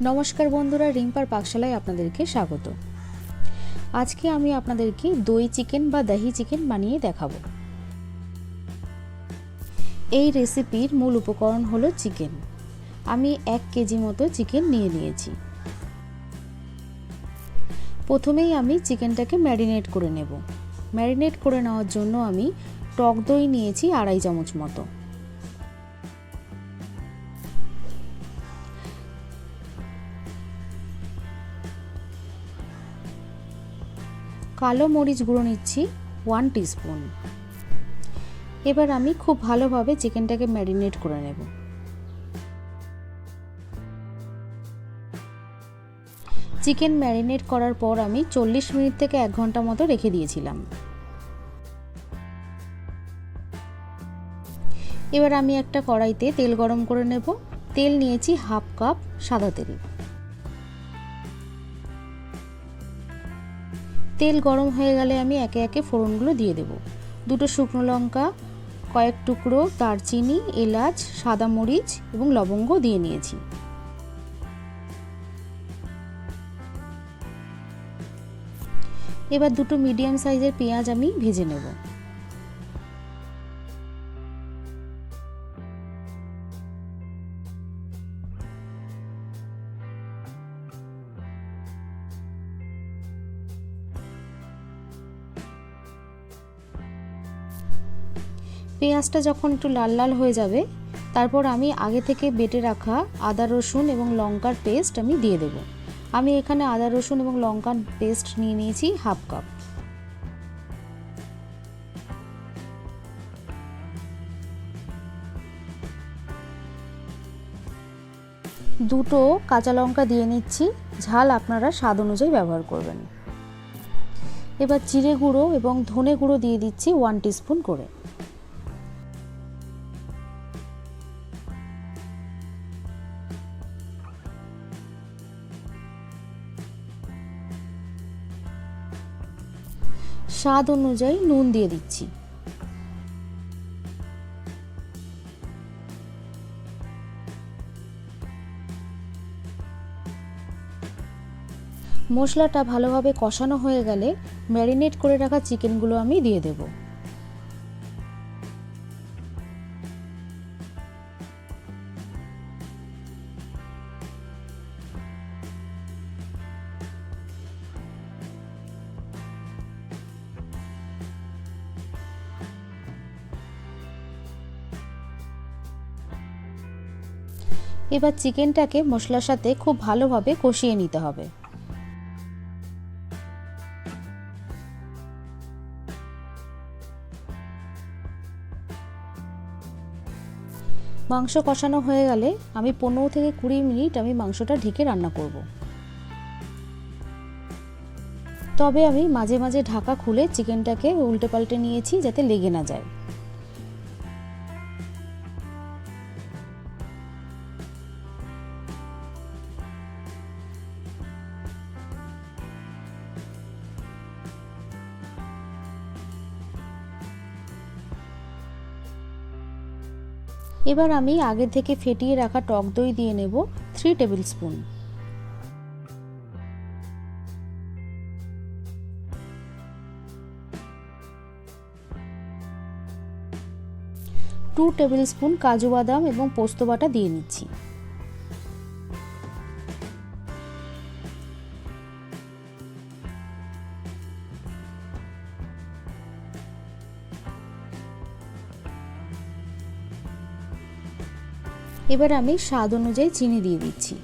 नमस्कार बंधुरा रिम्पार पाकशालाय आपनादेरके स्वागत। आज के आमी आपनादेरके दई चिकेन बा दाही चिकेन बानिये देखाबो। এই রেসিপির মূল উপকরণ হলো চিকেন। আমি 1 কেজি মতো চিকেন নিয়ে নিয়েছি। প্রথমেই আমি চিকেনটাকে ম্যারিনেট করে নেব। ম্যারিনেট করে নেওয়ার জন্য আমি টক দই নিয়েছি 2.5 চামচ মতো। কালো মরিচ গুঁড়ো নিচ্ছি 1 টিস্পুন। এবার আমি খুব ভালোভাবে চিকেনটাকে ম্যারিনেট করে নেব। চিকেন ম্যারিনেট করার পর আমি 40 মিনিট থেকে 1 ঘন্টা মতো রেখে দিয়েছিলাম। এবার আমি একটা কড়াইতে তেল গরম করে নেব। তেল নিয়েছি হাফ কাপ সাদা তেল। তেল গরম হয়ে গেলে আমি একে একে ফোড়নগুলো দিয়ে দেব। 2টো শুকনো লঙ্কা, কয়েক টুকরো দারচিনি, এলাচ, সাদা মরিচ এবং লবঙ্গ দিয়ে নিয়েছি। এবার 2টো মিডিয়াম সাইজের পেঁয়াজ আমি ভেজে নেব। পেঁয়াজটা যখন একটু লাল লাল হয়ে যাবে তারপর আমি আগে থেকে বেটে রাখা আদা রসুন এবং লঙ্কার পেস্ট আমি দিয়ে দেব। আমি এখানে আদা রসুন এবং লঙ্কার পেস্ট নিয়ে নিয়েছি হাফ কাপ। দুটো কাঁচা লঙ্কা দিয়ে নিচ্ছি, ঝাল আপনারা স্বাদ অনুযায়ী ব্যবহার করবেন। এবার জিরে গুঁড়ো এবং ধনে গুঁড়ো দিয়ে দিচ্ছি 1 টিস্পুন করে। স্বাদ অনুযায়ী নুন দিয়ে দিচ্ছি। মশলাটা ভালোভাবে কষানো হয়ে গেলে ম্যারিনেট করে রাখা চিকেনগুলো আমি দিয়ে দেব। এবার চিকেনটাকে মশলার সাথে খুব ভালোভাবে কষিয়ে নিতে হবে। মাংস কষানো হয়ে গেলে আমি 15 থেকে 20 মিনিট আমি মাংসটা ঢেকে রান্না করব। তবে আমি মাঝে মাঝে ঢাকা খুলে চিকেনটাকে উল্টে পাল্টে নিয়েছি যাতে লেগে না যায়। এবার আমি আগে থেকে ফেটিয়ে রাখা টক দই দিয়ে নেব 3 tablespoon. Two tablespoon কাজু বাদাম এবং পোস্ত বাটা দিয়ে নিচ্ছি। এবার আমি স্বাদ অনুযায়ী চিনি দিয়ে দিচ্ছি।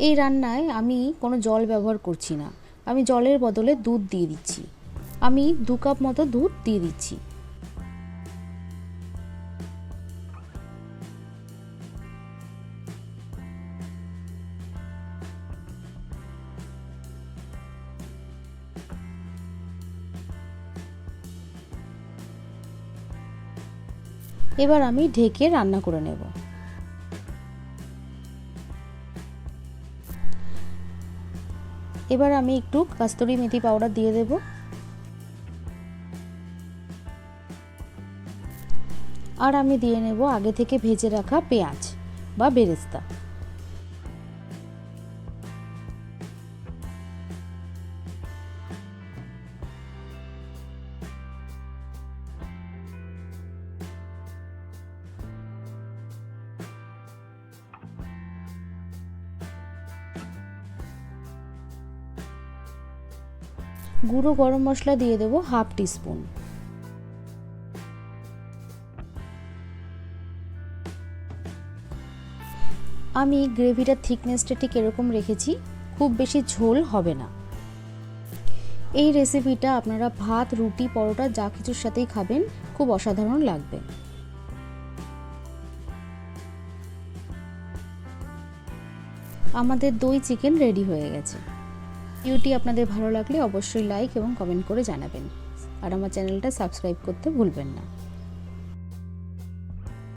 এই রান্নায় আমি কোনো জল ব্যবহার করছি না, আমি জলের বদলে দুধ দিয়ে দিচ্ছি। আমি 2 কাপ মতো দুধ দিয়ে দিচ্ছি। এবার আমি ঢেকে রান্না করে নেব। এবার আমি একটু কস্তুরি মেথি পাউডার দিয়ে দেব। আর আমি দিয়ে নেব আগে থেকে ভেজে রাখা পেঁয়াজ বা বেরেস্তা। গুঁড়ো গরম মশলা দিয়ে দেবো হাফ টিস্পুন। আমি গ্রেভিটার থিকনেসটা ঠিক এরকম রেখেছি, খুব বেশি ঝোল হবে না। এই রেসিপিটা আপনারা ভাত, রুটি, পরোটা যা কিছুর সাথেই খাবেন, খুব অসাধারণ লাগবে। আমাদের দই চিকেন রেডি হয়ে গেছে। ভিডিওটি আপনাদের ভালো লাগলে অবশ্যই লাইক এবং কমেন্ট করে জানাবেন, আর আমার চ্যানেলটা সাবস্ক্রাইব করতে ভুলবেন না।